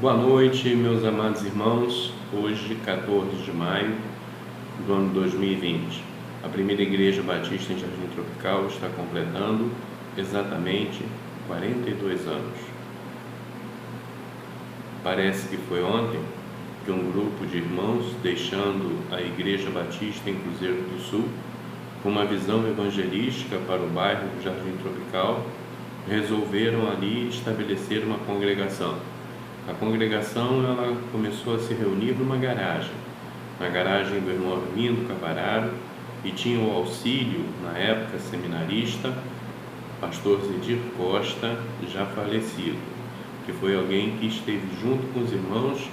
Boa noite, meus amados irmãos. Hoje, 14 de maio do ano 2020, a primeira Igreja Batista em Jardim Tropical está completando exatamente 42 anos. Parece que foi ontem que um grupo de irmãos, deixando a Igreja Batista em Cruzeiro do Sul, com uma visão evangelística para o bairro do Jardim Tropical, resolveram ali estabelecer uma congregação. A congregação ela começou a se reunir numa garagem, na garagem do irmão Armindo Cavararo, e tinha o auxílio, na época seminarista, pastor Zedir Costa, já falecido, que foi alguém que esteve junto com os irmãos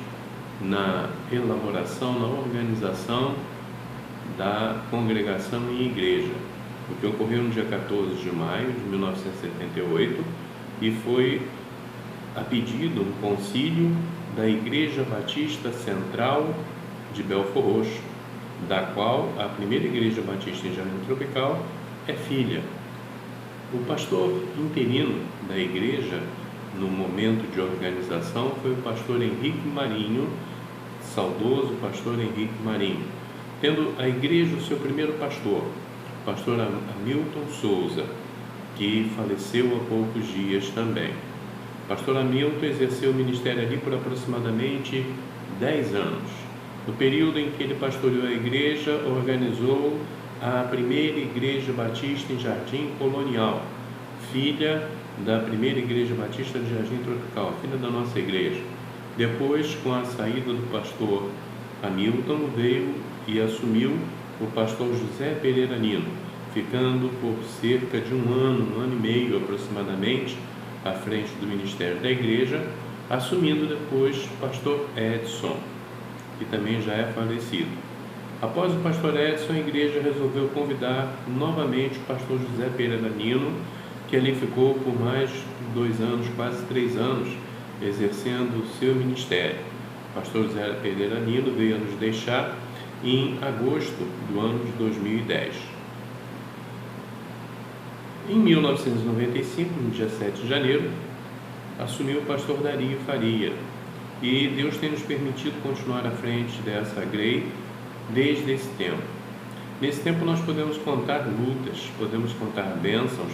na elaboração, na organização da congregação em igreja, o que ocorreu no dia 14 de maio de 1978 e foi a pedido do concílio da Igreja Batista Central de Belfor Roxo, da qual a primeira Igreja Batista em Jardim Tropical é filha. O pastor interino da igreja, no momento de organização, foi o pastor Henrique Marinho, saudoso pastor Henrique Marinho, tendo a igreja o seu primeiro pastor, o pastor Hamilton Souza, que faleceu há poucos dias também. O pastor Hamilton exerceu o ministério ali por aproximadamente 10 anos. No período em que ele pastoreou a igreja, organizou a primeira Igreja Batista em Jardim Colonial, filha da primeira Igreja Batista de Jardim Tropical, filha da nossa igreja. Depois, com a saída do pastor Hamilton, veio e assumiu o pastor José Pereira Nino, ficando por cerca de um ano e meio aproximadamente, à frente do ministério da igreja, assumindo depois o pastor Edson, que também já é falecido. Após o pastor Edson, a igreja resolveu convidar novamente o pastor José Pereira Nino, que ali ficou por mais de 2 anos, quase 3 anos, exercendo o seu ministério. O pastor José Pereira Nino veio a nos deixar em agosto do ano de 2010. Em 1995, no dia 7 de janeiro, assumiu o pastor Dario Faria, e Deus tem nos permitido continuar à frente dessa grei desde esse tempo. Nesse tempo nós podemos contar lutas, podemos contar bênçãos,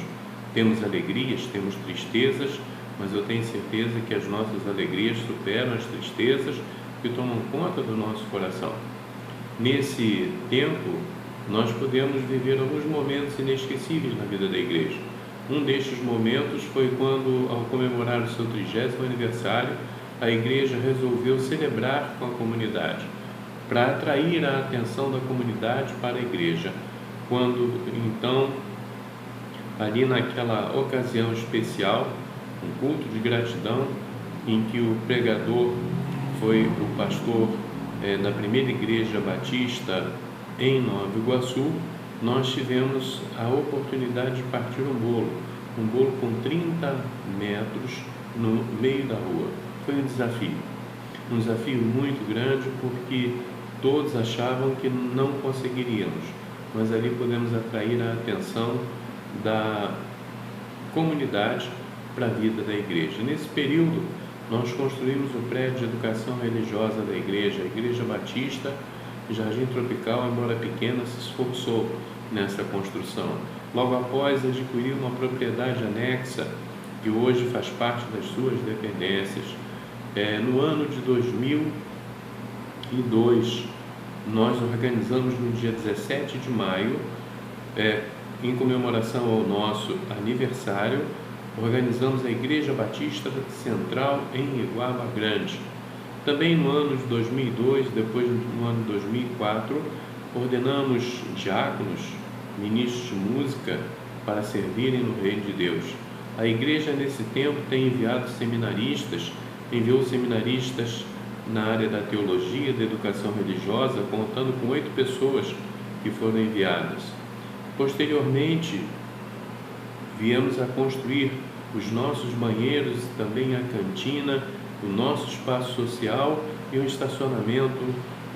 temos alegrias, temos tristezas, mas eu tenho certeza que as nossas alegrias superam as tristezas que tomam conta do nosso coração. Nesse tempo, nós podemos viver alguns momentos inesquecíveis na vida da igreja. Um destes momentos foi quando, ao comemorar o seu 30º aniversário, a igreja resolveu celebrar com a comunidade, para atrair a atenção da comunidade para a igreja. Quando, então, ali naquela ocasião especial, um culto de gratidão, em que o pregador foi o pastor da primeira Igreja Batista em Nova Iguaçu, nós tivemos a oportunidade de partir um bolo com 30 metros no meio da rua. Foi um desafio muito grande, porque todos achavam que não conseguiríamos, mas ali podemos atrair a atenção da comunidade para a vida da igreja. Nesse período, nós construímos o prédio de educação religiosa da igreja, a Igreja Batista Jardim Tropical, embora pequena, se esforçou nessa construção. Logo após, adquiriu uma propriedade anexa, que hoje faz parte das suas dependências. No ano de 2002, nós organizamos no dia 17 de maio, em comemoração ao nosso aniversário, organizamos a Igreja Batista Central em Iguaba Grande. Também no ano de 2002, depois no ano de 2004, ordenamos diáconos, ministros de música, para servirem no Reino de Deus. A igreja, nesse tempo, tem enviou seminaristas na área da teologia, da educação religiosa, contando com 8 pessoas que foram enviadas. Posteriormente, viemos a construir os nossos banheiros, também a cantina, o nosso espaço social e um estacionamento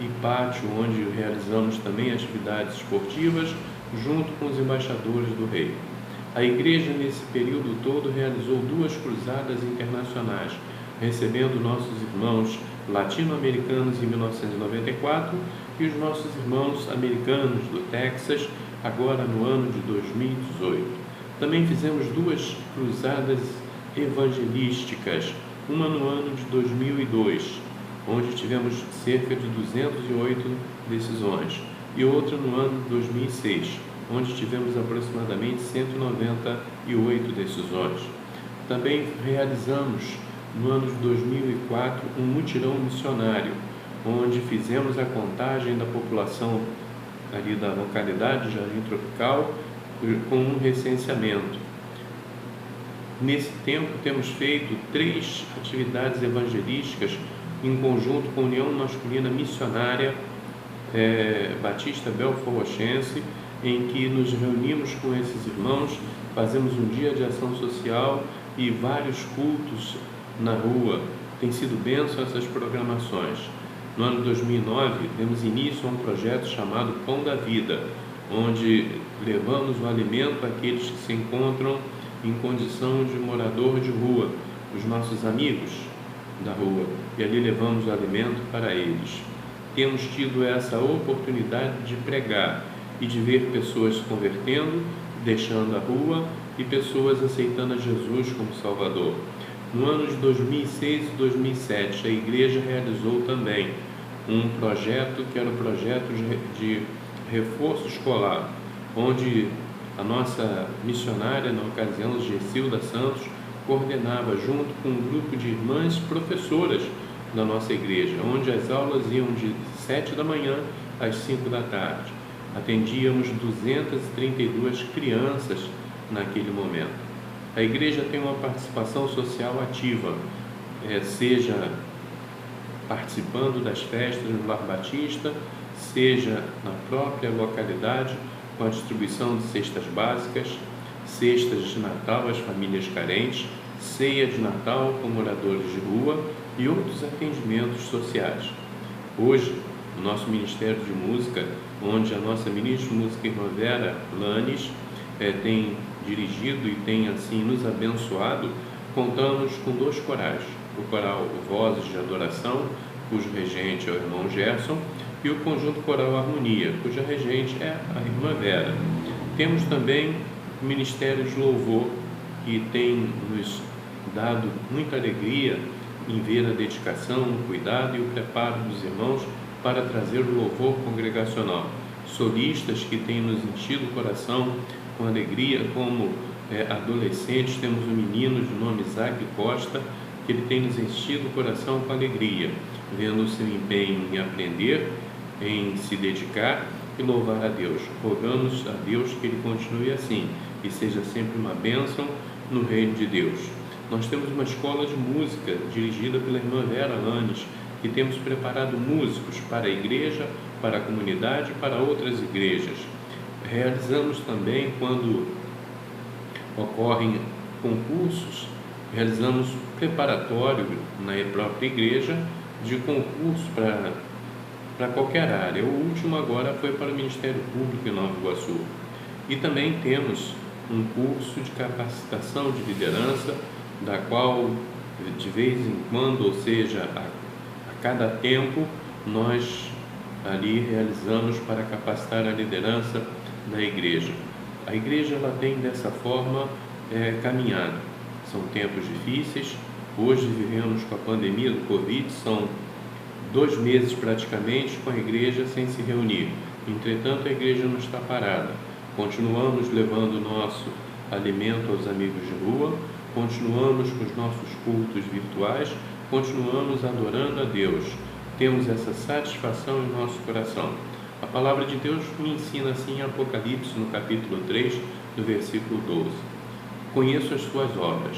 e pátio, onde realizamos também atividades esportivas, junto com os embaixadores do rei. A igreja, nesse período todo, realizou 2 cruzadas internacionais, recebendo nossos irmãos latino-americanos em 1994 e os nossos irmãos americanos do Texas, agora no ano de 2018. Também fizemos 2 cruzadas evangelísticas, uma no ano de 2002, onde tivemos cerca de 208 decisões, e outra no ano de 2006, onde tivemos aproximadamente 198 decisões. Também realizamos no ano de 2004 um mutirão missionário, onde fizemos a contagem da população ali da localidade de Jardim Tropical com um recenseamento. Nesse tempo temos feito 3 atividades evangelísticas em conjunto com a União Masculina Missionária Batista Belfor Rochense, em que nos reunimos com esses irmãos, fazemos um dia de ação social e vários cultos na rua. Tem sido bênção essas programações. No ano de 2009, demos início a um projeto chamado Pão da Vida, onde levamos o alimento àqueles que se encontram em condição de morador de rua, os nossos amigos da rua, e ali levamos o alimento para eles. Temos tido essa oportunidade de pregar e de ver pessoas se convertendo, deixando a rua, e pessoas aceitando a Jesus como Salvador. No ano de 2006 e 2007, a igreja realizou também um projeto que era o projeto de reforço escolar, onde a nossa missionária, na ocasião, Gessilda Santos, coordenava junto com um grupo de irmãs professoras da nossa igreja, onde as aulas iam de 7 da manhã às 5 da tarde. Atendíamos 232 crianças naquele momento. A igreja tem uma participação social ativa, seja participando das festas no Lar Batista, seja na própria localidade com a distribuição de cestas básicas, cestas de Natal às famílias carentes, ceia de Natal com moradores de rua e outros atendimentos sociais. Hoje, o nosso Ministério de Música, onde a nossa ministra de Música, irmã Vera Lanes, tem dirigido e tem assim nos abençoado, contamos com 2 corais, o coral Vozes de Adoração, cujo regente é o irmão Gerson, e o conjunto coral Harmonia, cuja regente é a irmã Vera. Temos também o Ministério de Louvor, que tem nos dado muita alegria em ver a dedicação, o cuidado e o preparo dos irmãos para trazer o louvor congregacional. Solistas que têm nos enchido o coração com alegria, como adolescentes, temos um menino de nome Isaac Costa, que ele tem nos enchido o coração com alegria, vendo o seu empenho em aprender, em se dedicar e louvar a Deus. Rogamos a Deus que ele continue assim e seja sempre uma bênção no reino de Deus. Nós temos uma escola de música dirigida pela irmã Vera Lanes, e temos preparado músicos para a igreja, para a comunidade e para outras igrejas. Realizamos também, quando ocorrem concursos, realizamos preparatório na própria igreja de concurso para qualquer área. O último agora foi para o Ministério Público em Nova Iguaçu. E também temos um curso de capacitação de liderança, da qual de vez em quando, ou seja, a cada tempo, nós ali realizamos para capacitar a liderança da igreja. A igreja ela tem dessa forma caminhado. São tempos difíceis. Hoje vivemos com a pandemia do Covid, são 2 meses praticamente com a igreja sem se reunir. Entretanto, a igreja não está parada. Continuamos levando o nosso alimento aos amigos de rua, continuamos com os nossos cultos virtuais, continuamos adorando a Deus. Temos essa satisfação em nosso coração. A palavra de Deus me ensina assim em Apocalipse, no capítulo 3, no versículo 12. Conheço as suas obras.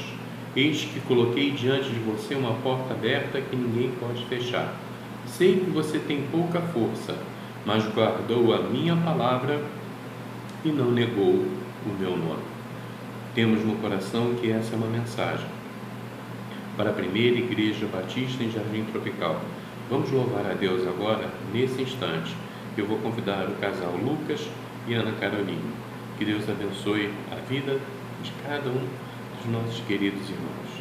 Eis que coloquei diante de você uma porta aberta que ninguém pode fechar. Sei que você tem pouca força, mas guardou a minha palavra e não negou o meu nome. Temos no coração que essa é uma mensagem para a primeira igreja batista em Jardim Tropical. Vamos louvar a Deus agora, nesse instante. Eu vou convidar o casal Lucas e Ana Carolina. Que Deus abençoe a vida de cada um dos nossos queridos irmãos.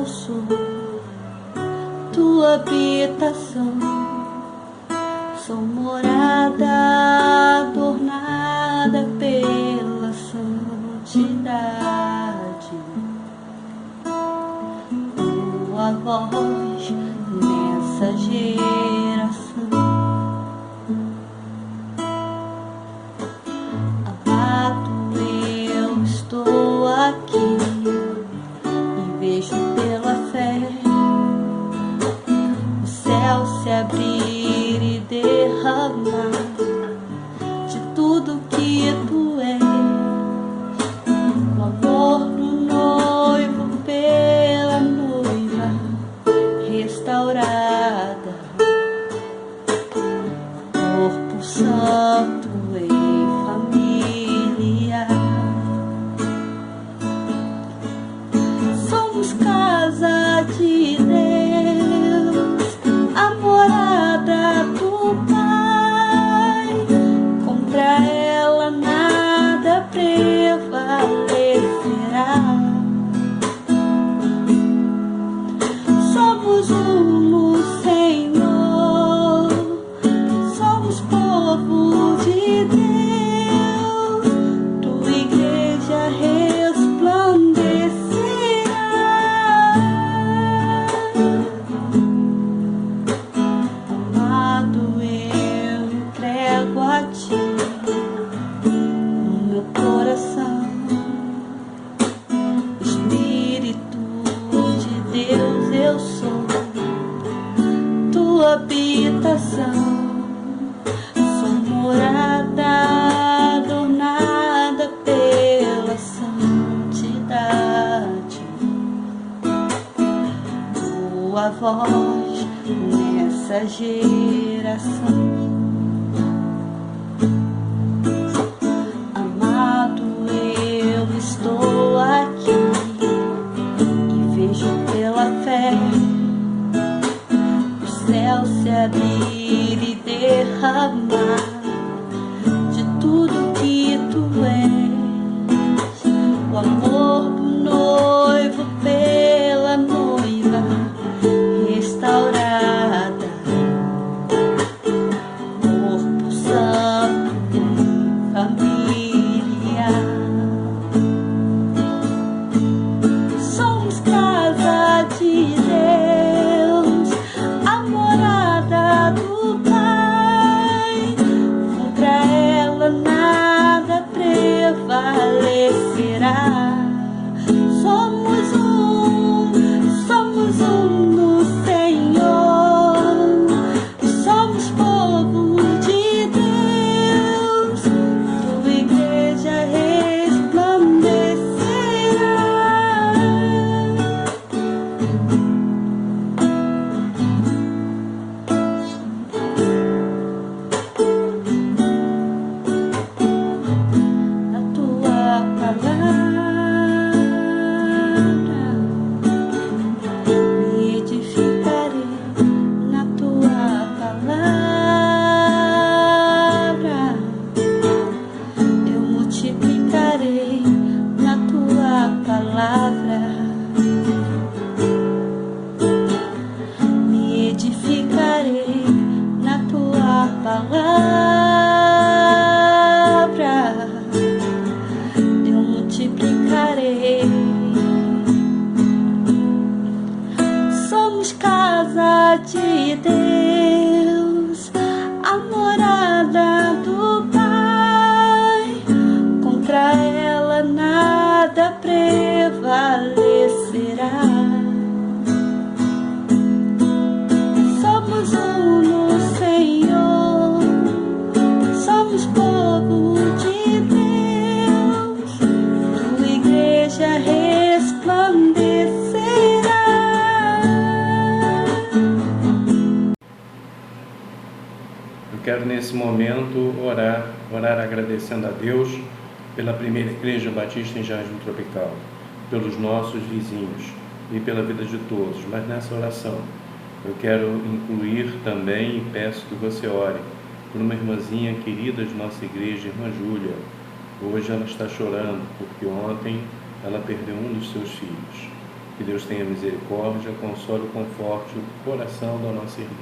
sou tua habitação, sou morada adornada pela santidade. Tua voz nessa geração, amado, eu estou aqui e vejo pela fé o céu se abrir e derramar de tudo que tu és, o amor do noivo pela noiva restaurada, corpo santo em família. Somos casa de Deus, a morada do Pai. Contra ela nada prevalecerá. Somos um no Senhor, somos povo de Deus, tua igreja resplandecerá. Amado, eu entrego a ti o meu coração, Espírito de Deus, eu sou tua habitação, sou morada adornada pela santidade. Tua voz nessa geração, amado, eu estou aqui e vejo pela fé o céu se abrir e derramar de tudo que tu és, o amor do noivo pela noiva restaurada, corpo santo em família. Somos casa de Deus, a morada do Pai. Contra ela nada prevalecerá. Somos um no Senhor, somos povo de Deus, tua igreja resplandecerá. Na tua palavra me edificarei, na tua palavra eu multiplicarei, na tua palavra me edificarei, na tua palavra eu multiplicarei. Somos casa de Deus, a morada do Pai. Contra ela nada prevalecerá. Somos um no Senhor, somos povo de Deus, tua igreja resplandecerá. Eu quero nesse momento orar agradecendo a Deus pela primeira Igreja Batista em Jardim Tropical, pelos nossos vizinhos e pela vida de todos. Mas nessa oração eu quero incluir também e peço que você ore por uma irmãzinha querida de nossa igreja, irmã Júlia. Hoje ela está chorando porque ontem ela perdeu um dos seus filhos. Que Deus tenha misericórdia, console e conforte o coração da nossa irmã.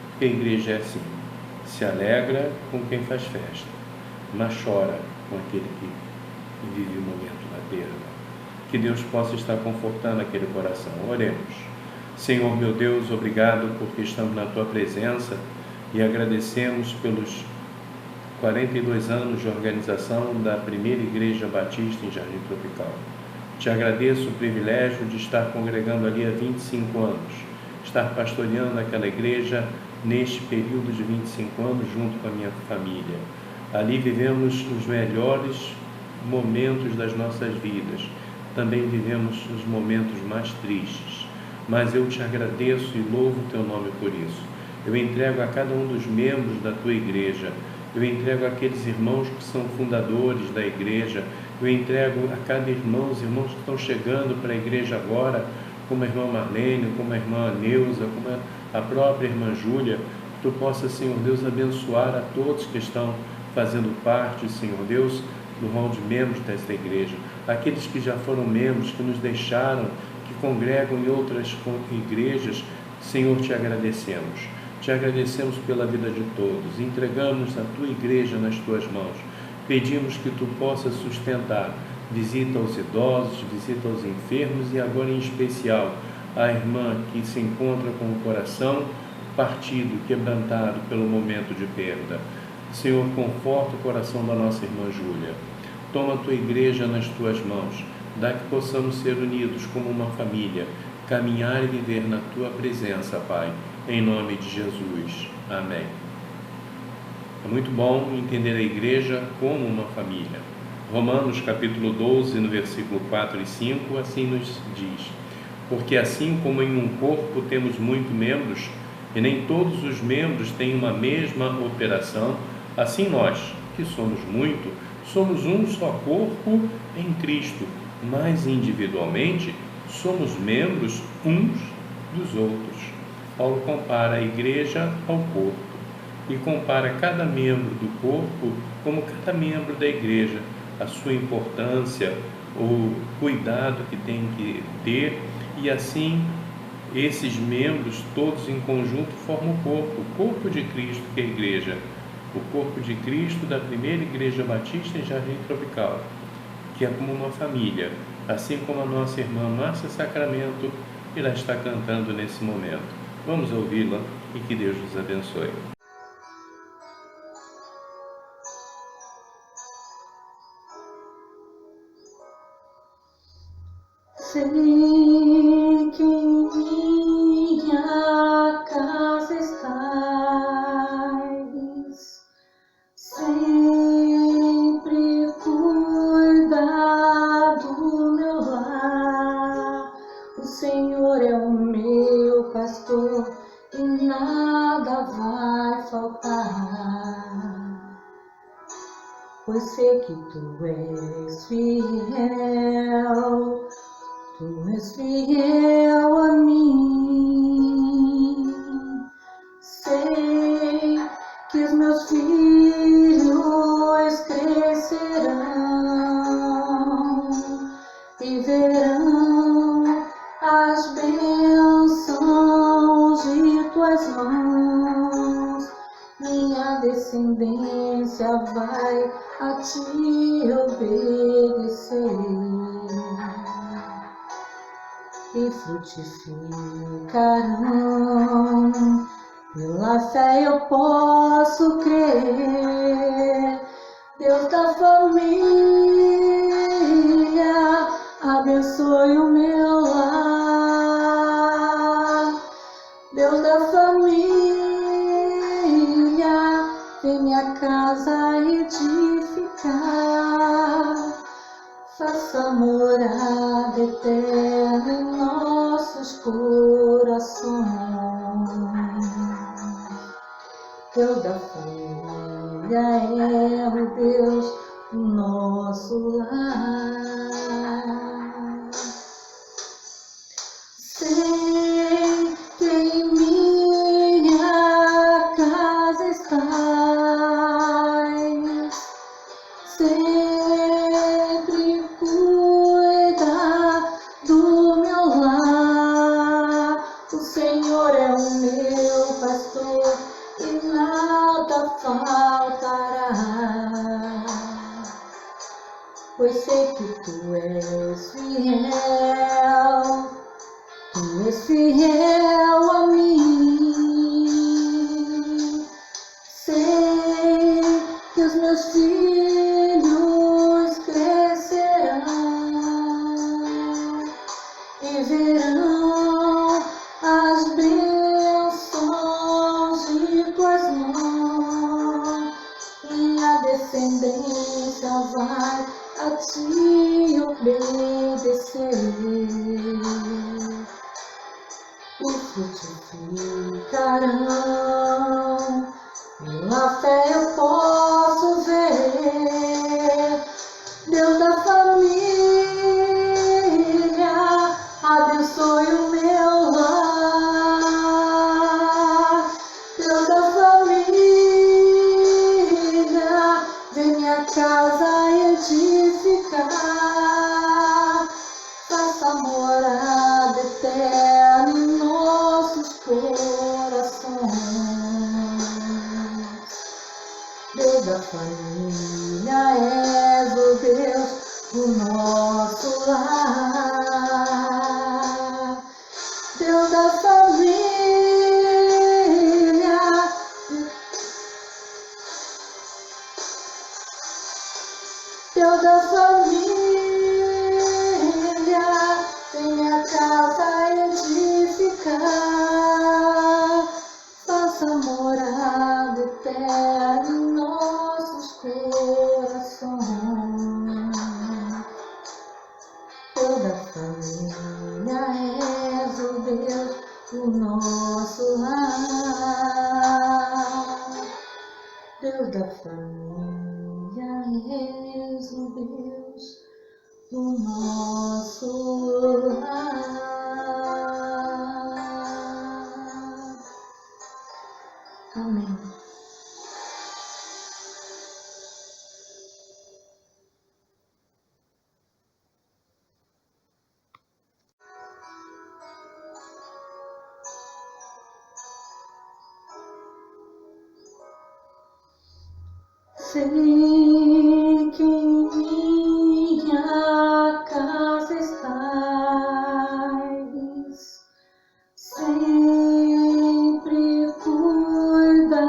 Porque a igreja é assim, se alegra com quem faz festa, mas chora com aquele que vive o momento da perda. Que Deus possa estar confortando aquele coração. Oremos. Senhor meu Deus, obrigado porque estamos na Tua presença e agradecemos pelos 42 anos de organização da primeira Igreja Batista em Jardim Tropical. Te agradeço o privilégio de estar congregando ali há 25 anos, estar pastoreando aquela igreja neste período de 25 anos junto com a minha família. Ali vivemos os melhores momentos das nossas vidas, também vivemos os momentos mais tristes, mas eu te agradeço e louvo o teu nome por isso. Eu entrego a cada um dos membros da tua igreja, eu entrego àqueles irmãos que são fundadores da igreja, eu entrego a cada irmão, os irmãos que estão chegando para a igreja agora, como a irmã Marlene, como a irmã Neuza, como a própria irmã Júlia, que tu possa, Senhor Deus, abençoar a todos que estão fazendo parte, Senhor Deus, do rol de membros desta igreja, aqueles que já foram membros, que nos deixaram, que congregam em outras igrejas. Senhor, te agradecemos. Te agradecemos pela vida de todos, entregamos a tua igreja nas tuas mãos, pedimos que tu possas sustentar, visita aos idosos, visita aos enfermos e agora em especial a irmã que se encontra com o coração partido, quebrantado pelo momento de perda. Senhor, conforta o coração da nossa irmã Júlia, toma a tua igreja nas tuas mãos, dá que possamos ser unidos como uma família, caminhar e viver na tua presença, Pai. Em nome de Jesus. Amém. É muito bom entender a igreja como uma família. Romanos capítulo 12, no versículo 4 e 5, assim nos diz: porque assim como em um corpo temos muitos membros, e nem todos os membros têm uma mesma operação, assim nós, que somos muito, somos um só corpo em Cristo, mas individualmente somos membros uns dos outros. Paulo compara a igreja ao corpo e compara cada membro do corpo como cada membro da igreja, a sua importância, o cuidado que tem que ter, e assim esses membros todos em conjunto formam o corpo de Cristo, que é a igreja, o corpo de Cristo da primeira Igreja Batista em Jardim Tropical, que é como uma família, assim como a nossa irmã Márcia Sacramento irá estar cantando nesse momento. Vamos ouvi-la e que Deus nos abençoe. Sei que em minha casa estás, sempre cuida do meu lar. O Senhor é o meu pastor e nada vai faltar, pois sei que tu és fiel. Tu és fiel a mim. Sei que os meus filhos crescerão e verão as bênçãos de tuas mãos. Minha descendência vai a ti obedecer e frutificarão. Pela fé eu posso crer. Deus da família, abençoe o meu lar. Deus da família, vem minha casa edificar. Faça morada eterna em nossos corações. Deus da família é o Deus do nosso lar. Sei que em minha casa estás, sempre cuida do meu lar. Senhor é o meu pastor e nada faltará. Pois sei que tu és fiel, tu és fiel a mim. Sei que os meus filhos crescerão e verão as bênçãos de tuas mãos. Minha descendência vai a ti obedecer e frutificarão. Pela fé eu posso ver Deus da família, abençoe o meu lar. Deus da família, vem minha casa edificar. Faça morada eterna em nossos corações. Deus da família, és o Deus do nosso lar. Deus da família, Deus da família, vem minha casa edificar. Faça morada eterna em nossos corações. Deus da família, és o Deus do nosso lar. Deus da família, és o Deus do nosso lar. Amém. Sei que em minha casa estás, sempre cuida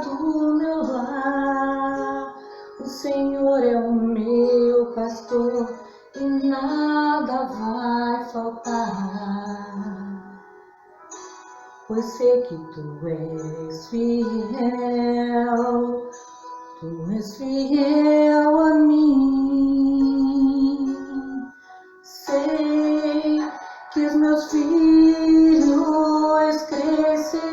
do meu lar. O Senhor é o meu pastor e nada vai faltar. Pois sei que tu és fiel, tu és fiel a mim. Sei que os meus filhos crescerão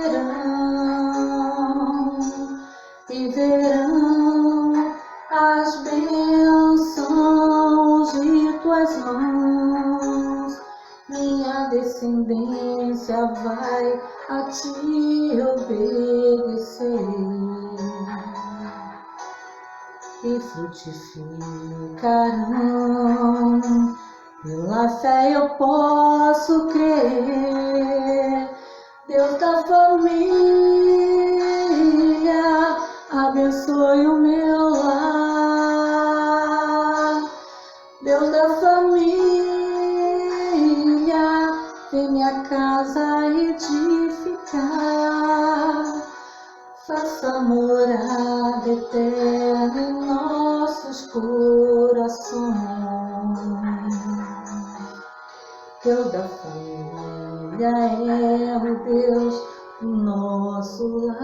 e verão as bênçãos de tuas mãos. Minha descendência vai a ti obedecer e frutificarão. Pela fé eu posso crer. Deus da família, abençoe o meu lar. Deus da família, vem minha casa edificar. Faça morada eterna em nossos corações. Deus da família é o Deus do nosso lar.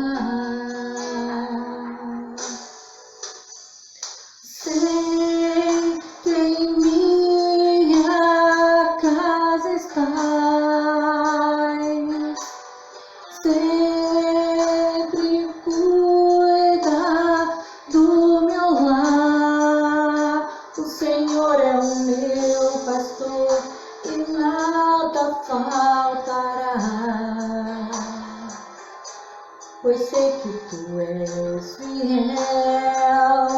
Sei que em minha casa estás, sempre cuida do meu lar. O Senhor é o meu pastor e nada faltará. Pois sei que tu és fiel,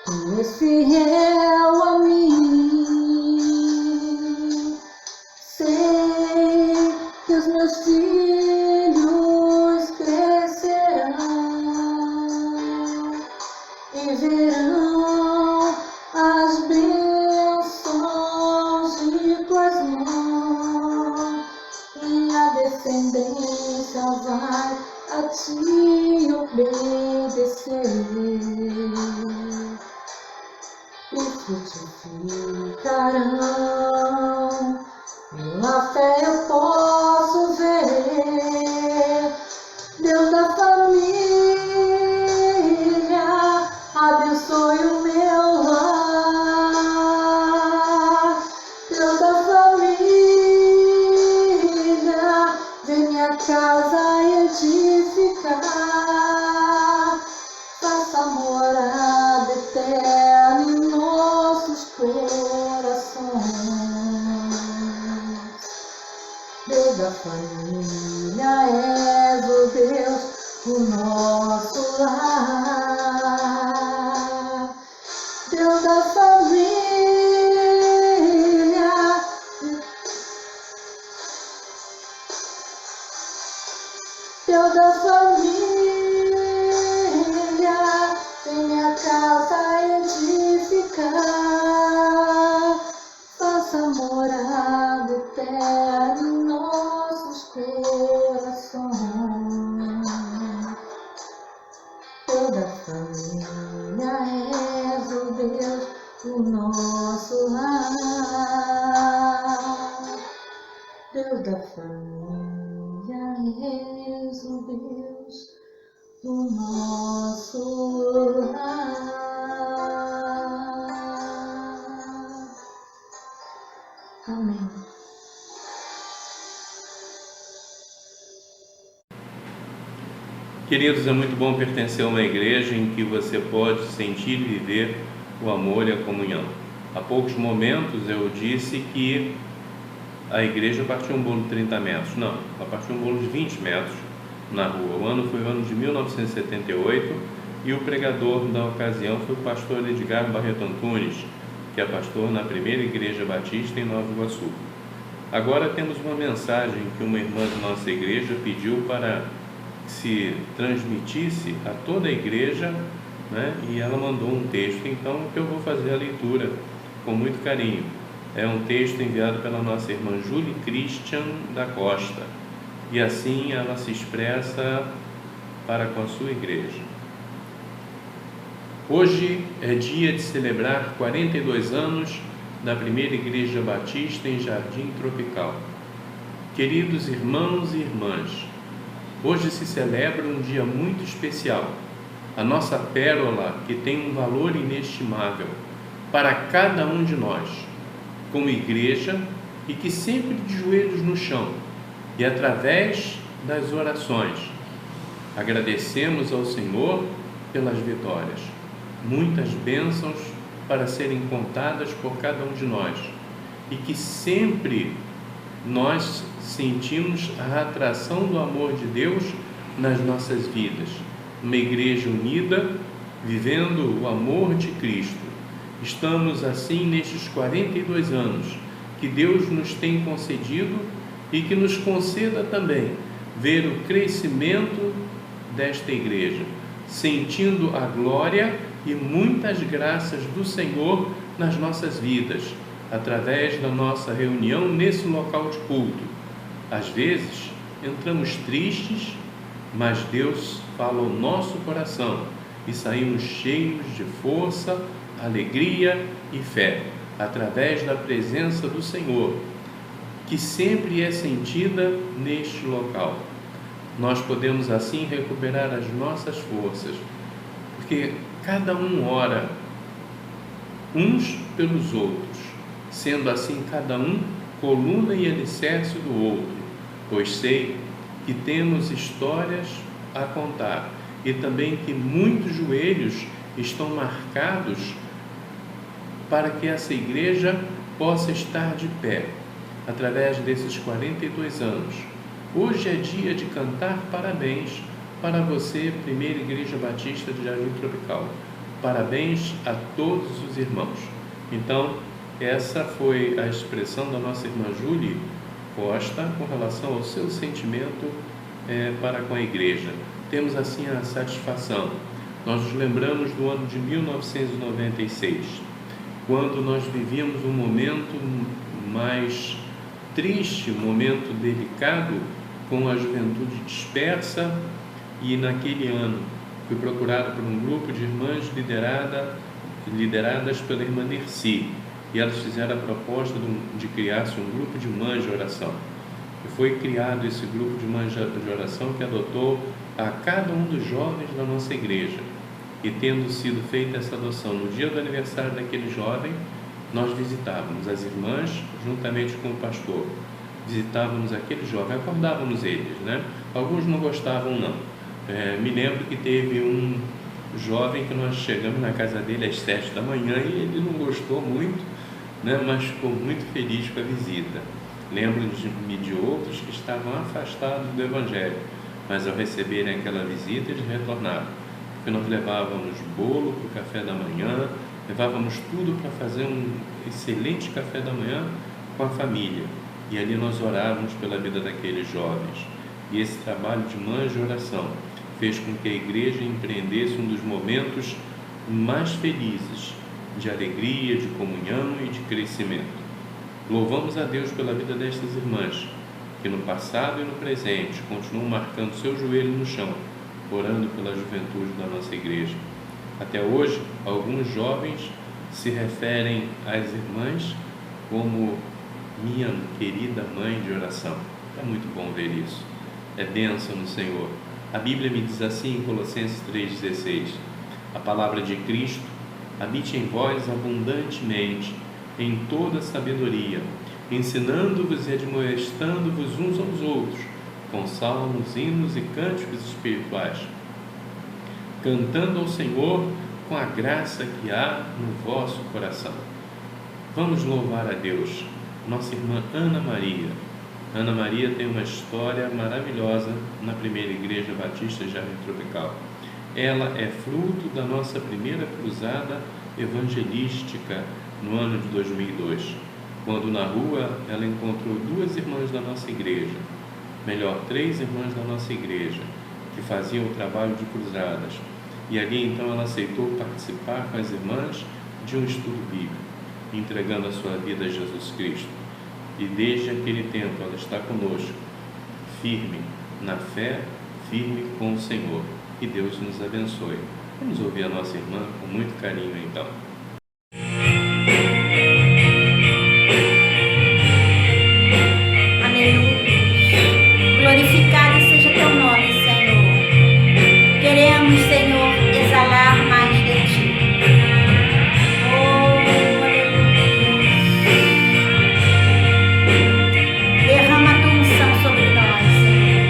tu és fiel a mim. Sei que os meus filhos crescerão e verão as bênçãos de tuas mãos, e a descendência vai a ti obedecer, e frutificarão. Pela fé eu posso ver Deus da família, abençoe o meu lar. Deus da família, vem minha casa edificar. Faça morada eterna em nossos corações. Deus da família, és o Deus do nosso lar. Deus da família, Deus da família, vem minha casa edificar. Faça morada eterna em nossos corações. Deus da família, és o Deus do nosso lar. Deus da família, és o Deus do nosso lar. Amém. Queridos, é muito bom pertencer a uma igreja em que você pode sentir e viver o amor e a comunhão. Há poucos momentos eu disse que a igreja partiu um bolo de 30 metros. Não, ela partiu um bolo de 20 metros na rua. O ano foi o ano de 1978 e o pregador da ocasião foi o pastor Edgar Barreto Antunes, que é pastor na primeira igreja batista em Nova Iguaçu. Agora temos uma mensagem que uma irmã da nossa igreja pediu para que se transmitisse a toda a igreja, né? E ela mandou um texto, então que eu vou fazer a leitura com muito carinho. É um texto enviado pela nossa irmã Julie Christian da Costa, e assim ela se expressa para com a sua igreja. Hoje é dia de celebrar 42 anos da primeira igreja batista em Jardim Tropical. Queridos irmãos e irmãs, hoje se celebra um dia muito especial, a nossa pérola que tem um valor inestimável para cada um de nós, como igreja, e que sempre de joelhos no chão e através das orações agradecemos ao Senhor pelas vitórias, muitas bênçãos para serem contadas por cada um de nós, e que sempre nós sentimos a atração do amor de Deus nas nossas vidas. Uma igreja unida, vivendo o amor de Cristo. Estamos assim nestes 42 anos que Deus nos tem concedido, e que nos conceda também ver o crescimento desta igreja, sentindo a glória e muitas graças do Senhor nas nossas vidas, através da nossa reunião nesse local de culto. Às vezes entramos tristes, mas Deus fala ao nosso coração e saímos cheios de força, alegria e fé, através da presença do Senhor, que sempre é sentida neste local. Nós podemos assim recuperar as nossas forças, porque cada um ora uns pelos outros, sendo assim cada um coluna e alicerce do outro, pois sei que temos histórias a contar e também que muitos joelhos estão marcados para que essa igreja possa estar de pé através desses 42 anos. Hoje é dia de cantar parabéns para você, Primeira Igreja Batista de Jardim Tropical. Parabéns a todos os irmãos. Então, essa foi a expressão da nossa irmã Julie proposta com relação ao seu sentimento para com a igreja. Temos assim a satisfação. Nós nos lembramos do ano de 1996, quando nós vivíamos um momento mais triste, um momento delicado, com a juventude dispersa, e naquele ano fui procurado por um grupo de irmãs lideradas pela irmã Nerci, e elas fizeram a proposta de criar-se um grupo de mães de oração. E foi criado esse grupo de mães de oração, que adotou a cada um dos jovens da nossa igreja. E tendo sido feita essa adoção no dia do aniversário daquele jovem, nós visitávamos as irmãs juntamente com o pastor. Visitávamos aquele jovem, acordávamos eles, né? Alguns não gostavam, não. Me lembro que teve um jovem que nós chegamos na casa dele às 7 da manhã e ele não gostou muito, né? Mas ficou muito feliz com a visita. Lembro-me de outros que estavam afastados do Evangelho, mas ao receberem aquela visita eles retornaram, porque nós levávamos bolo para o café da manhã, levávamos tudo para fazer um excelente café da manhã com a família, e ali nós orávamos pela vida daqueles jovens. E esse trabalho de mães de oração fez com que a igreja empreendesse um dos momentos mais felizes de alegria, de comunhão e de crescimento. Louvamos a Deus pela vida destas irmãs, que no passado e no presente continuam marcando seu joelho no chão, orando pela juventude da nossa igreja. Até hoje, alguns jovens se referem às irmãs como minha querida mãe de oração. É muito bom ver isso. É bênção no Senhor. A Bíblia me diz assim em Colossenses 3,16: a palavra de Cristo habite em vós abundantemente, em toda sabedoria, ensinando-vos e admoestando-vos uns aos outros, com salmos, hinos e cânticos espirituais, cantando ao Senhor com a graça que há no vosso coração. Vamos louvar a Deus. Nossa irmã Ana Maria. Ana Maria tem uma história maravilhosa na primeira igreja batista de Jardim Tropical. Ela é fruto da nossa primeira cruzada evangelística no ano de 2002, quando na rua ela encontrou 2 irmãs da nossa igreja, melhor, 3 irmãs da nossa igreja, que faziam o trabalho de cruzadas. E ali então ela aceitou participar com as irmãs de um estudo bíblico, entregando a sua vida a Jesus Cristo. E desde aquele tempo ela está conosco, firme na fé, firme com o Senhor. Que Deus nos abençoe. Vamos ouvir a nossa irmã com muito carinho então. Aleluia. Glorificado seja teu nome, Senhor. Queremos, Senhor, exalar mais de ti. Oh, aleluia. Derrama a tua unção sobre nós, Senhor.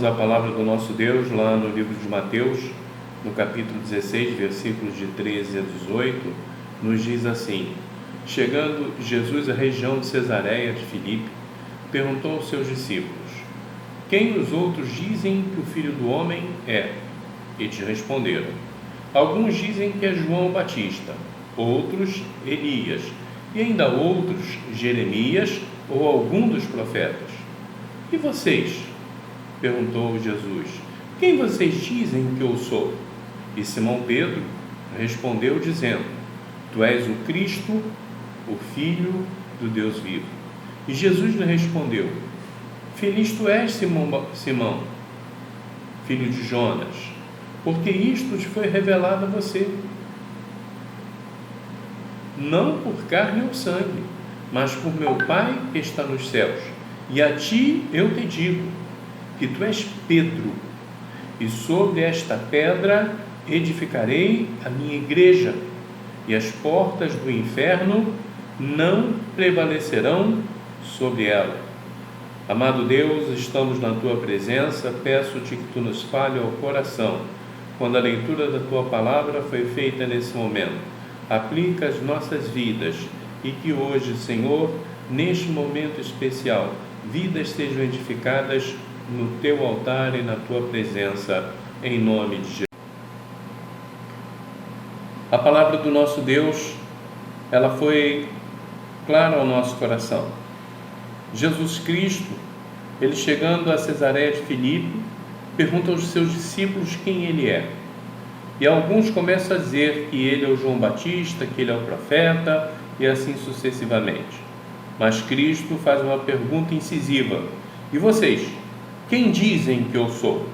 a palavra do nosso Deus lá no livro de Mateus, no capítulo 16, versículos de 13 a 18, nos diz assim: chegando Jesus à região de Cesareia de Filipe, perguntou aos seus discípulos: quem os outros dizem que o Filho do Homem é? Eles responderam: alguns dizem que é João Batista, outros Elias, e ainda outros Jeremias ou algum dos profetas. E vocês? Perguntou Jesus: quem vocês dizem que eu sou? E Simão Pedro respondeu dizendo: tu és o Cristo, o Filho do Deus vivo. E Jesus lhe respondeu: feliz tu és, Simão, filho de Jonas, porque isto te foi revelado a você, não por carne ou sangue, mas por meu Pai que está nos céus. E a ti eu te digo que tu és Pedro, e sobre esta pedra edificarei a minha igreja, e as portas do inferno não prevalecerão sobre ela. Amado Deus, estamos na Tua presença, peço-te que Tu nos fale ao coração, quando a leitura da Tua palavra foi feita nesse momento. Aplica as nossas vidas e que hoje, Senhor, neste momento especial, vidas sejam edificadas no Teu altar e na Tua presença, em nome de Jesus. A palavra do nosso Deus, ela foi clara ao nosso coração. Jesus Cristo, ele chegando a Cesareia de Filipe, pergunta aos seus discípulos quem ele é. E alguns começam a dizer que ele é o João Batista, que ele é o profeta, e assim sucessivamente. Mas Cristo faz uma pergunta incisiva: e vocês? Quem dizem que eu sou?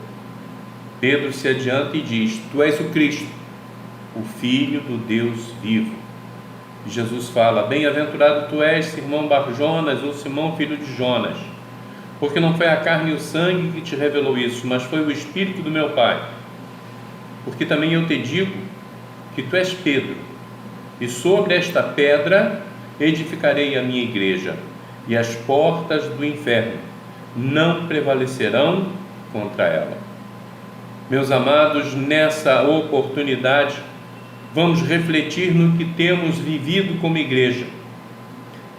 Pedro se adianta e diz: tu és o Cristo, o Filho do Deus vivo. E Jesus fala: bem-aventurado tu és, Simão Bar-Jonas, ou Simão, filho de Jonas, porque não foi a carne e o sangue que te revelou isso, mas foi o Espírito do meu Pai. Porque também eu te digo que tu és Pedro, e sobre esta pedra edificarei a minha igreja, e as portas do inferno não prevalecerão contra ela. Meus amados, nessa oportunidade, vamos refletir no que temos vivido como igreja.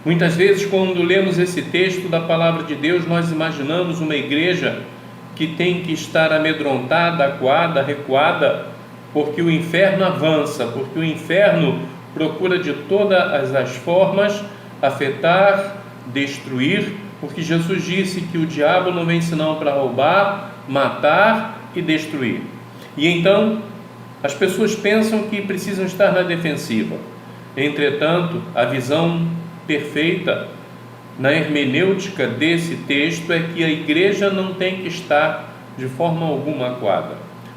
Muitas vezes, quando lemos esse texto da palavra de Deus, nós imaginamos uma igreja que tem que estar amedrontada, acuada, recuada, porque o inferno avança, porque o inferno procura de todas as formas afetar, destruir, porque Jesus disse que o diabo não vem senão para roubar, matar e destruir. E então as pessoas pensam que precisam estar na defensiva. Entretanto, a visão perfeita na hermenêutica desse texto é que a igreja não tem que estar de forma alguma acuada,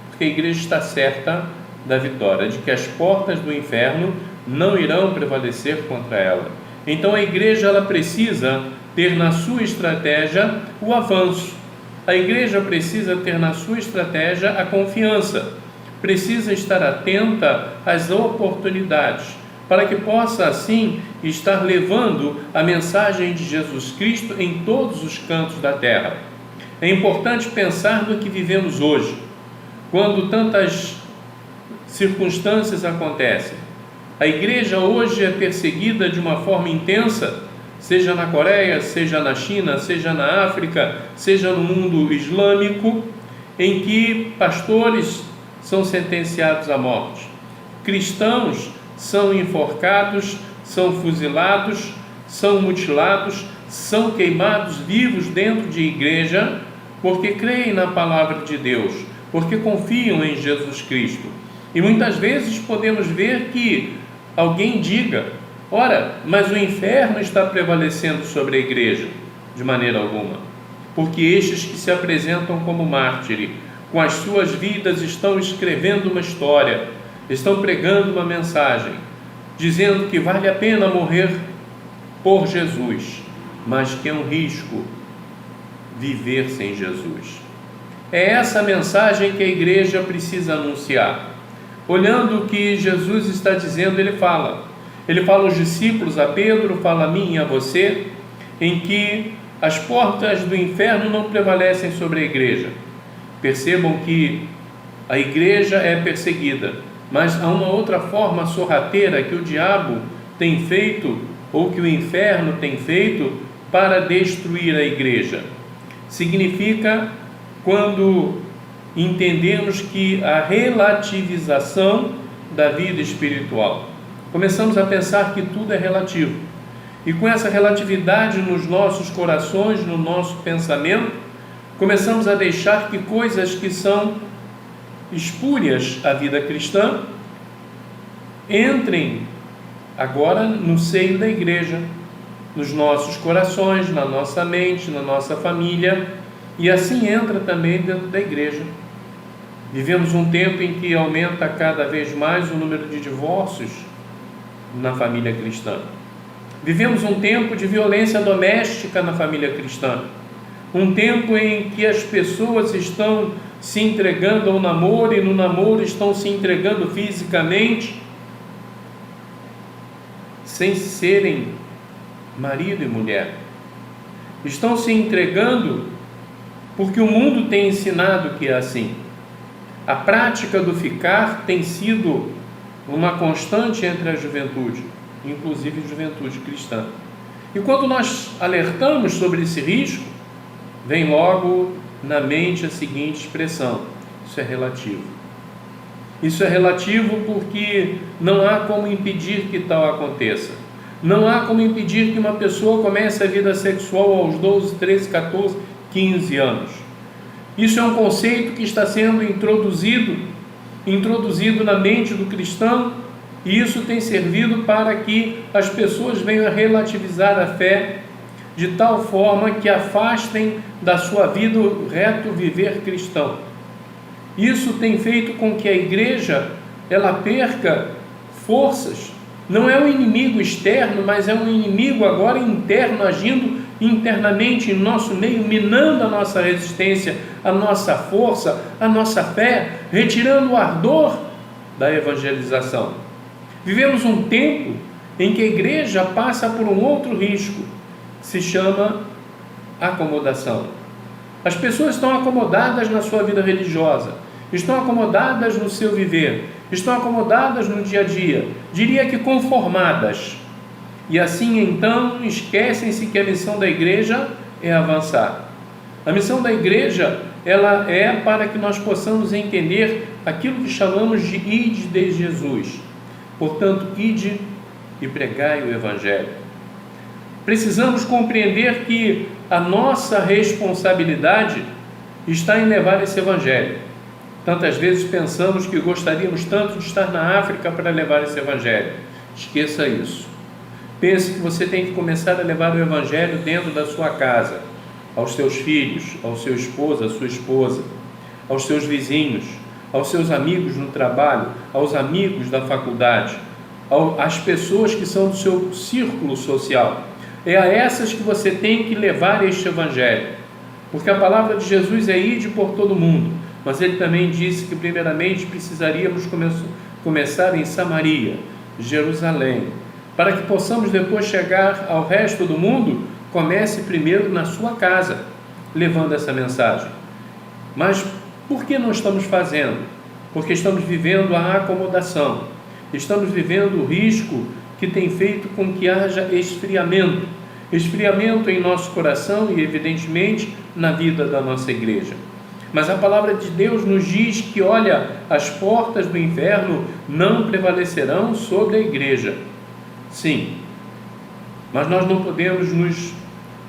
porque a igreja está certa da vitória, de que as portas do inferno não irão prevalecer contra ela. Então a igreja, ela precisa ter na sua estratégia o avanço. A igreja precisa ter na sua estratégia a confiança, precisa estar atenta às oportunidades, para que possa assim estar levando a mensagem de Jesus Cristo em todos os cantos da terra. É importante pensar no que vivemos hoje, quando tantas circunstâncias acontecem. A igreja hoje é perseguida de uma forma intensa, seja na Coreia, seja na China, seja na África, seja no mundo islâmico, em que pastores são sentenciados à morte, cristãos são enforcados, são fuzilados, são mutilados, são queimados vivos dentro de igreja, porque creem na palavra de Deus, porque confiam em Jesus Cristo. E muitas vezes podemos ver que alguém diga: ora, mas o inferno está prevalecendo sobre a igreja. De maneira alguma, porque estes que se apresentam como mártires, com as suas vidas estão escrevendo uma história, estão pregando uma mensagem, dizendo que vale a pena morrer por Jesus, mas que é um risco viver sem Jesus. É essa mensagem que a igreja precisa anunciar. Olhando o que Jesus está dizendo, ele fala aos discípulos, a Pedro, fala a mim e a você, em que as portas do inferno não prevalecem sobre a igreja. Percebam que a igreja é perseguida, mas há uma outra forma sorrateira que o diabo tem feito, ou que o inferno tem feito, para destruir a igreja. Significa quando entendemos que a relativização da vida espiritual. Começamos a pensar que tudo é relativo. E com essa relatividade nos nossos corações, no nosso pensamento, começamos a deixar que coisas que são espúrias à vida cristã entrem agora no seio da igreja, nos nossos corações, na nossa mente, na nossa família, e assim entra também dentro da igreja. Vivemos um tempo em que aumenta cada vez mais o número de divórcios na família cristã. Vivemos um tempo de violência doméstica na família cristã. Um tempo em que as pessoas estão se entregando ao namoro e no namoro estão se entregando fisicamente, sem serem marido e mulher. Estão se entregando porque o mundo tem ensinado que é assim. A prática do ficar tem sido uma constante entre a juventude, inclusive a juventude cristã. E quando nós alertamos sobre esse risco, vem logo na mente a seguinte expressão: isso é relativo. Isso é relativo porque não há como impedir que tal aconteça. Não há como impedir que uma pessoa comece a vida sexual aos 12, 13, 14, 15 anos. Isso é um conceito que está sendo introduzido na mente do cristão, e isso tem servido para que as pessoas venham a relativizar a fé de tal forma que afastem da sua vida o reto viver cristão. Isso tem feito com que a igreja ela perca forças. Não é um inimigo externo, mas é um inimigo agora interno, agindo internamente em nosso meio, minando a nossa resistência, a nossa força, a nossa fé, retirando o ardor da evangelização. Vivemos um tempo em que a igreja passa por um outro risco, que se chama acomodação. As pessoas estão acomodadas na sua vida religiosa, estão acomodadas no seu viver, estão acomodadas no dia a dia, diria que conformadas. E assim então esquecem-se que a missão da igreja é avançar. A missão da igreja ela é para que nós possamos entender aquilo que chamamos de ide de Jesus. Portanto, ide e pregai o Evangelho. Precisamos compreender que a nossa responsabilidade está em levar esse Evangelho. Tantas vezes pensamos que gostaríamos tanto de estar na África para levar esse Evangelho. Esqueça isso. Pense que você tem que começar a levar o Evangelho dentro da sua casa, aos seus filhos, ao seu esposo, à sua esposa, aos seus vizinhos, aos seus amigos no trabalho, aos amigos da faculdade, às pessoas que são do seu círculo social. É a essas que você tem que levar este Evangelho, porque a palavra de Jesus é ide por todo mundo, mas ele também disse que primeiramente precisaríamos começar em Samaria, Jerusalém, para que possamos depois chegar ao resto do mundo. Comece primeiro na sua casa, levando essa mensagem. Mas por que não estamos fazendo? Porque estamos vivendo a acomodação, estamos vivendo o risco que tem feito com que haja esfriamento em nosso coração e evidentemente na vida da nossa igreja. Mas a palavra de Deus nos diz que, olha, as portas do inferno não prevalecerão sobre a igreja. Sim, mas nós não podemos nos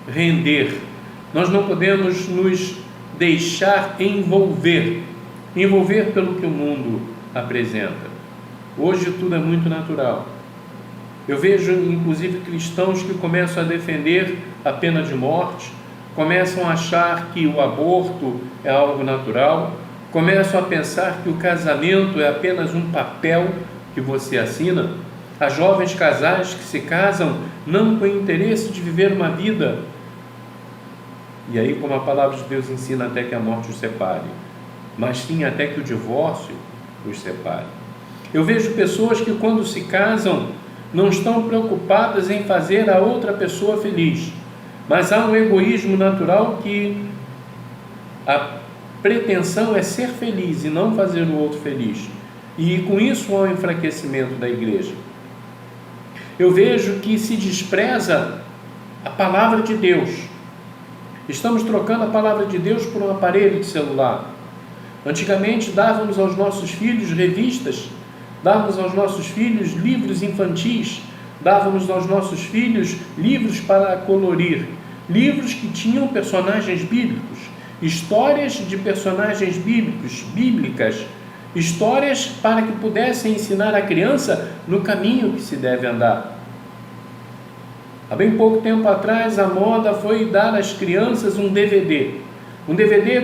render, nós não podemos nos deixar envolver pelo que o mundo apresenta. Hoje tudo é muito natural. Eu vejo inclusive cristãos que começam a defender a pena de morte, começam a achar que o aborto é algo natural, começam a pensar que o casamento é apenas um papel que você assina. Há jovens casais que se casam não com o interesse de viver uma vida, e aí, como a palavra de Deus ensina, até que a morte os separe, mas sim até que o divórcio os separe. Eu vejo pessoas que quando se casam não estão preocupadas em fazer a outra pessoa feliz, mas há um egoísmo natural que pretensão é ser feliz e não fazer o outro feliz. E com isso há um enfraquecimento da igreja. Eu vejo que se despreza a palavra de Deus. Estamos trocando a palavra de Deus por um aparelho de celular. Antigamente dávamos aos nossos filhos revistas, dávamos aos nossos filhos livros infantis, dávamos aos nossos filhos livros para colorir, livros que tinham personagens bíblicos, histórias de personagens bíblicas, histórias para que pudessem ensinar a criança no caminho que se deve andar. Há bem pouco tempo atrás, a moda foi dar às crianças um DVD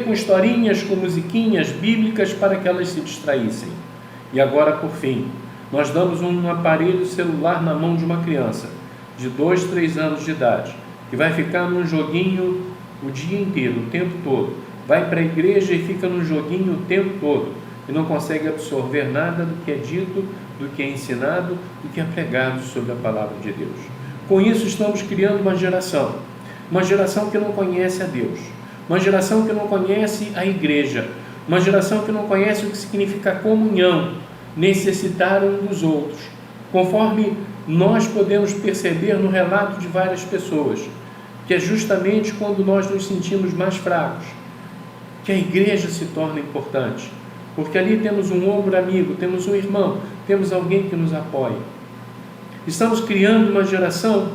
com historinhas, com musiquinhas bíblicas para que elas se distraíssem. E agora, por fim, nós damos um aparelho celular na mão de uma criança de 2, 3 anos de idade, que vai ficar num joguinho o dia inteiro, o tempo todo. Vai para a igreja e fica num joguinho o tempo todo e não consegue absorver nada do que é dito, do que é ensinado, do que é pregado sobre a palavra de Deus. Com isso estamos criando uma geração que não conhece a Deus, uma geração que não conhece a igreja, uma geração que não conhece o que significa comunhão, necessitar um dos outros, conforme nós podemos perceber no relato de várias pessoas, que é justamente quando nós nos sentimos mais fracos, que a igreja se torna importante, porque ali temos um ombro amigo, temos um irmão, temos alguém que nos apoia. Estamos criando uma geração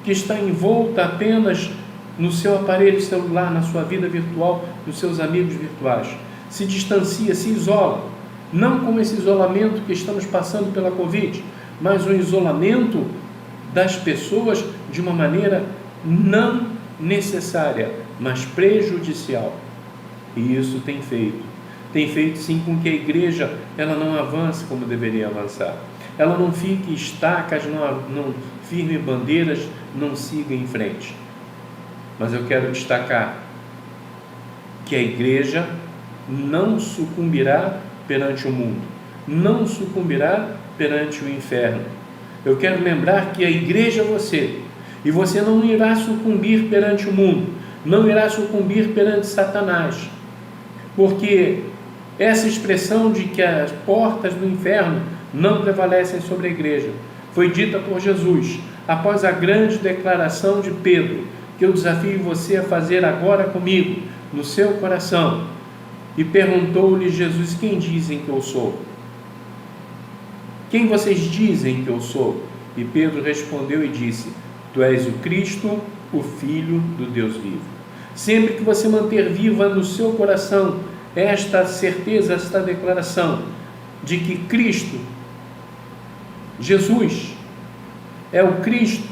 que está envolta apenas no seu aparelho celular, na sua vida virtual, nos seus amigos virtuais. Se distancia, se isola, não como esse isolamento que estamos passando pela Covid, mas o isolamento das pessoas de uma maneira não necessária, mas prejudicial. E isso tem feito sim com que a igreja ela não avance como deveria avançar. Ela não fique estacas, não firme bandeiras, não siga em frente. Mas eu quero destacar que a igreja não sucumbirá perante o mundo, não sucumbirá perante o inferno. Eu quero lembrar que a igreja é você, e você não irá sucumbir perante o mundo, não irá sucumbir perante Satanás, porque essa expressão de que as portas do inferno não prevalecem sobre a igreja foi dita por Jesus após a grande declaração de Pedro, que eu desafio você a fazer agora comigo, no seu coração. E perguntou-lhe Jesus: quem dizem que eu sou? Quem vocês dizem que eu sou? E Pedro respondeu e disse: tu és o Cristo, o Filho do Deus vivo. Sempre que você manter viva no seu coração esta certeza, esta declaração de que Cristo, Jesus, é o Cristo,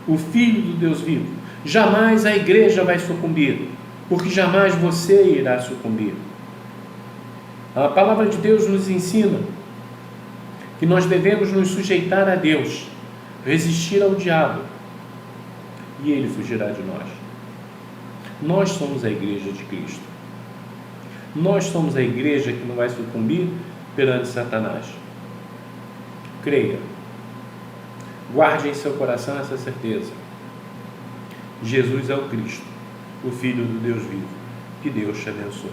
o Filho do Deus vivo, jamais a igreja vai sucumbir, porque jamais você irá sucumbir. A palavra de Deus nos ensina que nós devemos nos sujeitar a Deus, resistir ao diabo, e ele fugirá de nós. Nós somos a igreja de Cristo. Nós somos a igreja que não vai sucumbir perante Satanás. Creia. Guarde em seu coração essa certeza. Jesus é o Cristo, o Filho do Deus vivo. Que Deus te abençoe.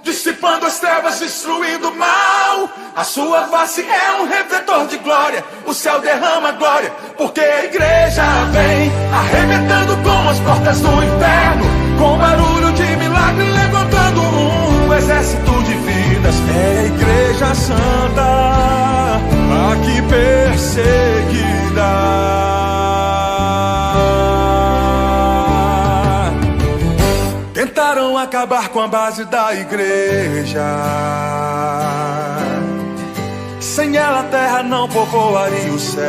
Dissipando as trevas, destruindo o mal. A sua face é um refletor de glória. O céu derrama glória, porque a igreja vem arrebentando com as portas do inferno, com barulho de milagre, levantando um exército de vidas. É a igreja santa, aqui perseguida. Tentaram acabar com a base da igreja. Sem ela a terra não povoaria o céu.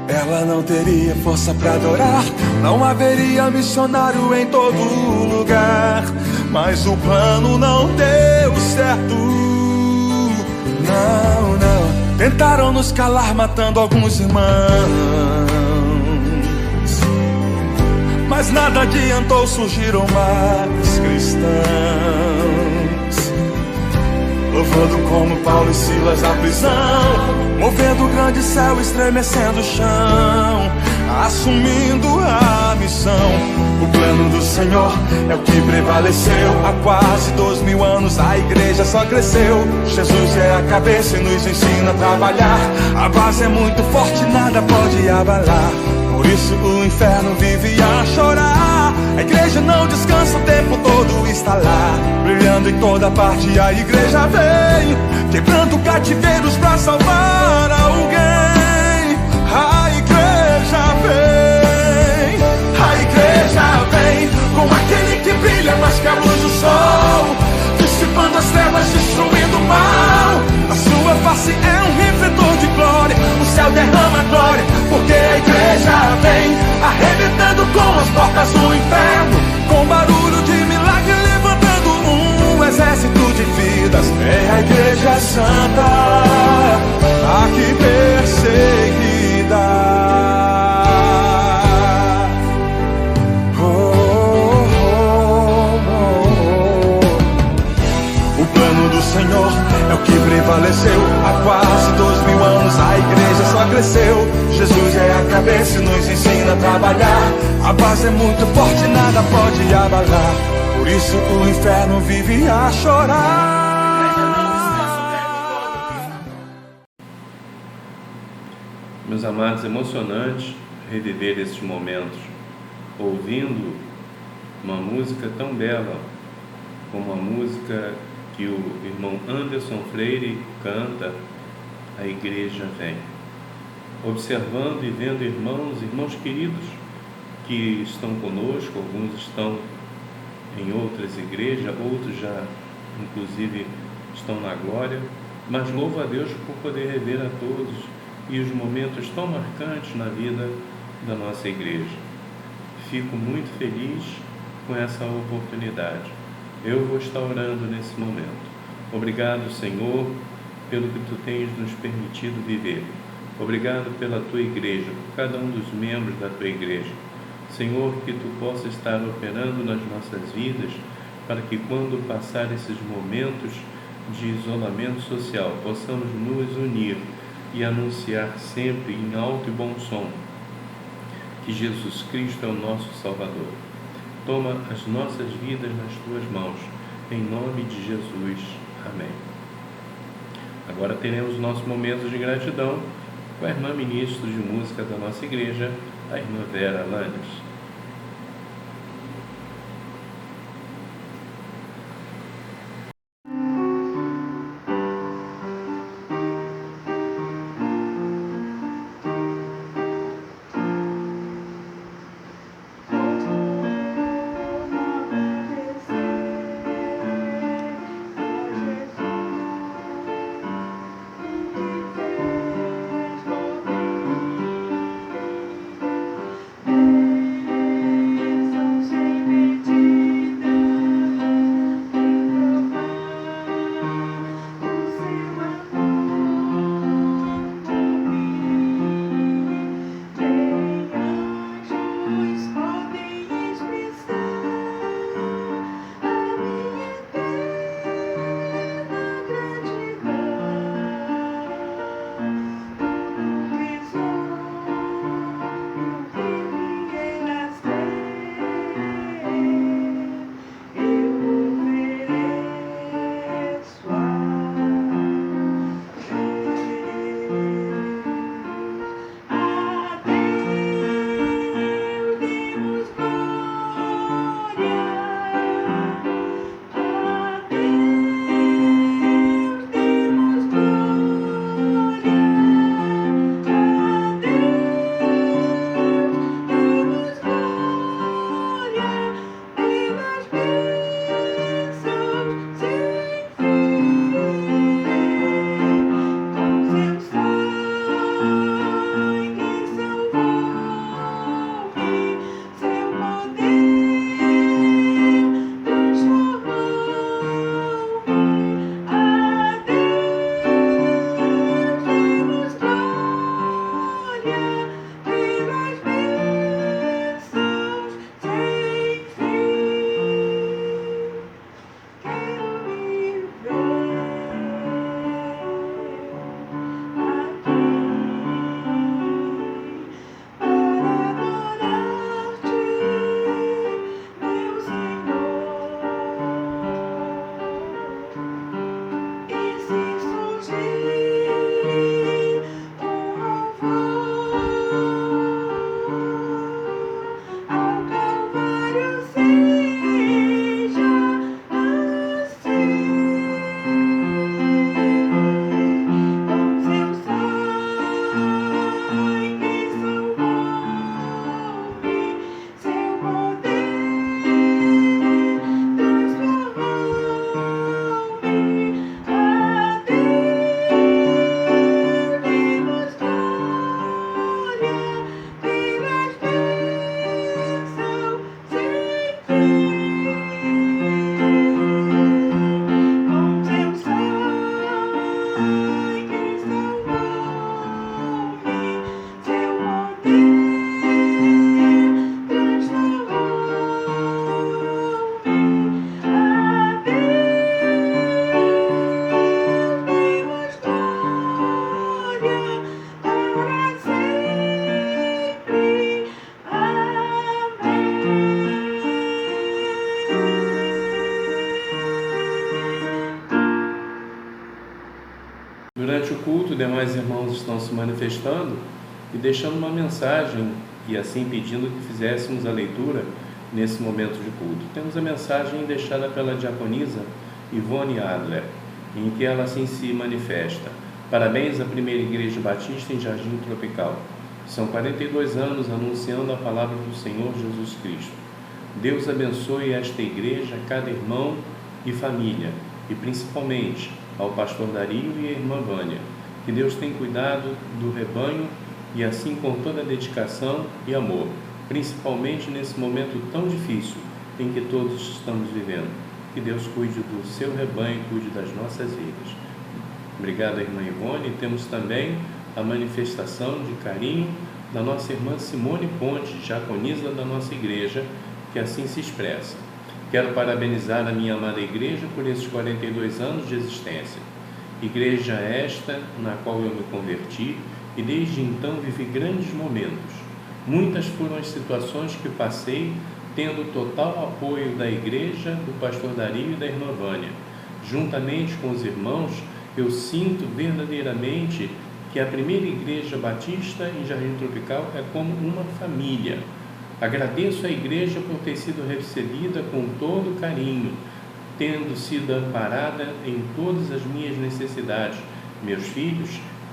Ela não teria força pra adorar, não haveria missionário em todo lugar. Mas o plano não deu certo. Não, não. Tentaram nos calar matando alguns irmãos, mas nada adiantou, surgiram mais cristãos, louvando como Paulo e Silas na prisão, movendo o grande céu, estremecendo o chão, assumindo a missão. O plano do Senhor é o que prevaleceu. Há quase 2000 anos a igreja só cresceu. Jesus é a cabeça e nos ensina a trabalhar. A base é muito forte, nada pode abalar. Por isso o inferno vive a chorar. A igreja não descansa, o tempo todo está lá, brilhando em toda parte. A igreja vem, quebrando cativeiros pra salvar alguém. A igreja vem, a igreja vem, como aquele que brilha mais que a luz do sol, dissipando as trevas, destruindo o mal. A sua face é um refletor de glória, o céu derrama glória, porque a igreja vem, arrebentando com as portas do inferno, com barulho de milagre, levantando um exército de vidas. É a igreja santa, aqui perseguida. O plano do Senhor é o que prevaleceu. Há quase 2000 anos a igreja só cresceu. Jesus é a cabeça e nos ensina a trabalhar. A base é muito forte, nada pode abalar. Por isso o inferno vive a chorar. Meus amados, emocionante reviver esses momentos, ouvindo uma música tão bela como a música que o irmão Anderson Freire canta, A Igreja Vem. Observando e vendo irmãos queridos que estão conosco, alguns estão em outras igrejas, outros já inclusive estão na glória, mas louvo a Deus por poder rever a todos e os momentos tão marcantes na vida da nossa igreja. Fico muito feliz com essa oportunidade. Eu vou estar orando nesse momento. Obrigado, Senhor, pelo que Tu tens nos permitido viver. Obrigado pela Tua igreja, por cada um dos membros da Tua igreja. Senhor, que Tu possa estar operando nas nossas vidas, para que quando passar esses momentos de isolamento social, possamos nos unir e anunciar sempre em alto e bom som que Jesus Cristo é o nosso Salvador. Toma as nossas vidas nas Tuas mãos, em nome de Jesus. Amém. Agora teremos nossos momentos de gratidão com a irmã ministro de música da nossa igreja, a irmã Vera Landes. Durante o culto, demais irmãos estão se manifestando e deixando uma mensagem e assim pedindo que fizéssemos a leitura nesse momento de culto. Temos a mensagem deixada pela diaconisa Ivone Adler, em que ela assim se manifesta. Parabéns à Primeira Igreja Batista em Jardim Tropical. São 42 anos anunciando a palavra do Senhor Jesus Cristo. Deus abençoe esta igreja, cada irmão e família, e principalmente ao pastor Dario e à irmã Vânia. Que Deus tenha cuidado do rebanho e assim com toda a dedicação e amor, principalmente nesse momento tão difícil em que todos estamos vivendo. Que Deus cuide do seu rebanho e cuide das nossas vidas. Obrigado, irmã Ivone. Temos também a manifestação de carinho da nossa irmã Simone Ponte, diaconisa da nossa igreja, que assim se expressa. Quero parabenizar a minha amada igreja por esses 42 anos de existência. Igreja esta na qual eu me converti e desde então vivi grandes momentos. Muitas foram as situações que passei tendo total apoio da igreja, do pastor Dario e da irmã Vânia. Juntamente com os irmãos, eu sinto verdadeiramente que a Primeira Igreja Batista em Jardim Tropical é como uma família. Agradeço à igreja por ter sido recebida com todo carinho, tendo sido amparada em todas as minhas necessidades. Meus filhos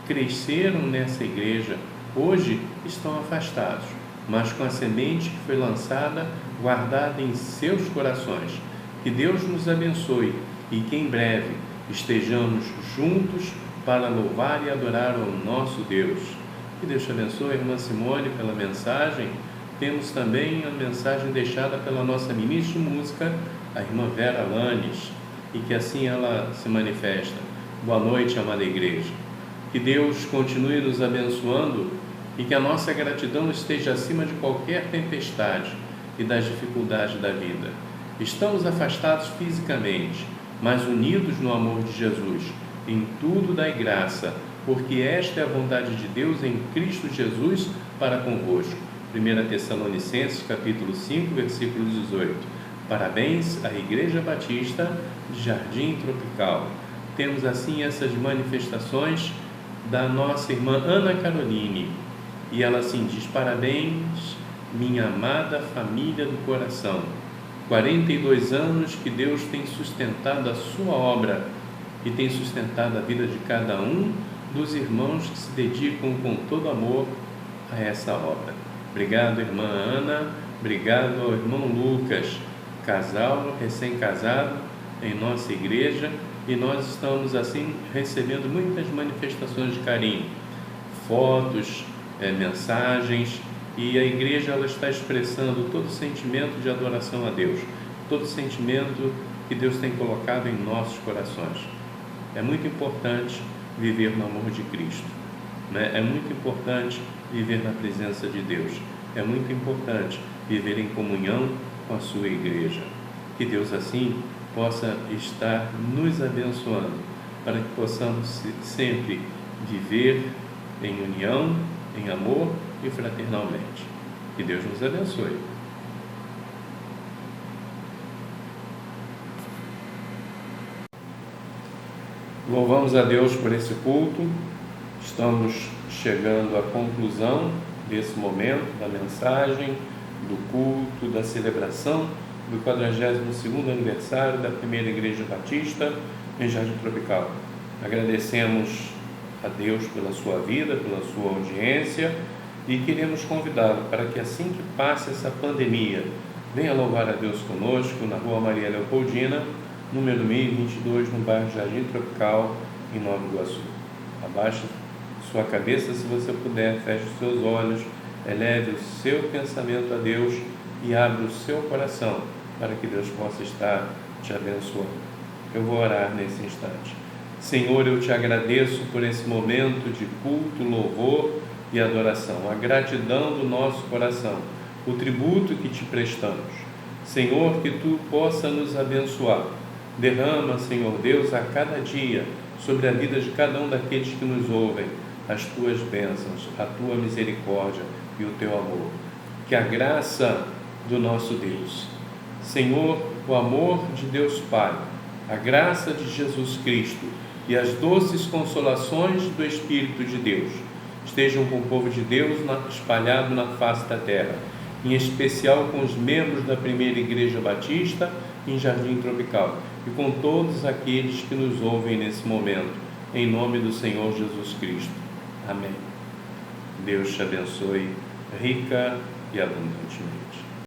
cresceram nessa igreja, hoje estão afastados, mas com a semente que foi lançada, guardada em seus corações. Que Deus nos abençoe e que em breve estejamos juntos para louvar e adorar ao nosso Deus. Que Deus te abençoe, irmã Simone, pela mensagem. Temos também a mensagem deixada pela nossa ministra de música, a irmã Vera Lanes, e que assim ela se manifesta. Boa noite, amada igreja. Que Deus continue nos abençoando e que a nossa gratidão esteja acima de qualquer tempestade e das dificuldades da vida. Estamos afastados fisicamente, mas unidos no amor de Jesus. Em tudo dai graça, porque esta é a vontade de Deus em Cristo Jesus para convosco. 1 Tessalonicenses, capítulo 5, versículo 18. Parabéns à Igreja Batista de Jardim Tropical. Temos assim essas manifestações da nossa irmã Ana Caroline. E ela assim diz: parabéns, minha amada família do coração. 42 anos que Deus tem sustentado a sua obra e tem sustentado a vida de cada um dos irmãos que se dedicam com todo amor a essa obra. Obrigado, irmã Ana. Obrigado ao irmão Lucas, casal recém-casado em nossa igreja, e nós estamos assim recebendo muitas manifestações de carinho, fotos, mensagens, e a igreja ela está expressando todo o sentimento de adoração a Deus, todo o sentimento que Deus tem colocado em nossos corações. É muito importante viver no amor de Cristo, né? É muito importante viver na presença de Deus, é muito importante viver em comunhão com a sua igreja. Que Deus assim possa estar nos abençoando, para que possamos sempre viver em união, em amor e fraternalmente. Que Deus nos abençoe. Louvamos a Deus por esse culto. Estamos chegando à conclusão desse momento, da mensagem, do culto, da celebração do 42º aniversário da Primeira Igreja Batista em Jardim Tropical. Agradecemos a Deus pela sua vida, pela sua audiência, e queremos convidá-lo para que assim que passe essa pandemia, venha louvar a Deus conosco na Rua Maria Leopoldina, número 1022, no bairro Jardim Tropical, em Nova Iguaçu. Abaixe sua cabeça se você puder, feche os seus olhos, eleve o seu pensamento a Deus e abra o seu coração para que Deus possa estar te abençoando. Eu vou orar nesse instante. Senhor, eu te agradeço por esse momento de culto, louvor e adoração, a gratidão do nosso coração, o tributo que te prestamos. Senhor, que tu possa nos abençoar. Derrama, Senhor Deus, a cada dia sobre a vida de cada um daqueles que nos ouvem, as tuas bênçãos, a tua misericórdia e o teu amor. Que a graça do nosso Deus, Senhor, o amor de Deus Pai, a graça de Jesus Cristo e as doces consolações do Espírito de Deus estejam com o povo de Deus espalhado na face da terra, em especial com os membros da primeira Igreja Batista em Jardim Tropical e com todos aqueles que nos ouvem nesse momento, em nome do Senhor Jesus Cristo. Amém. Deus te abençoe rica e abundantemente.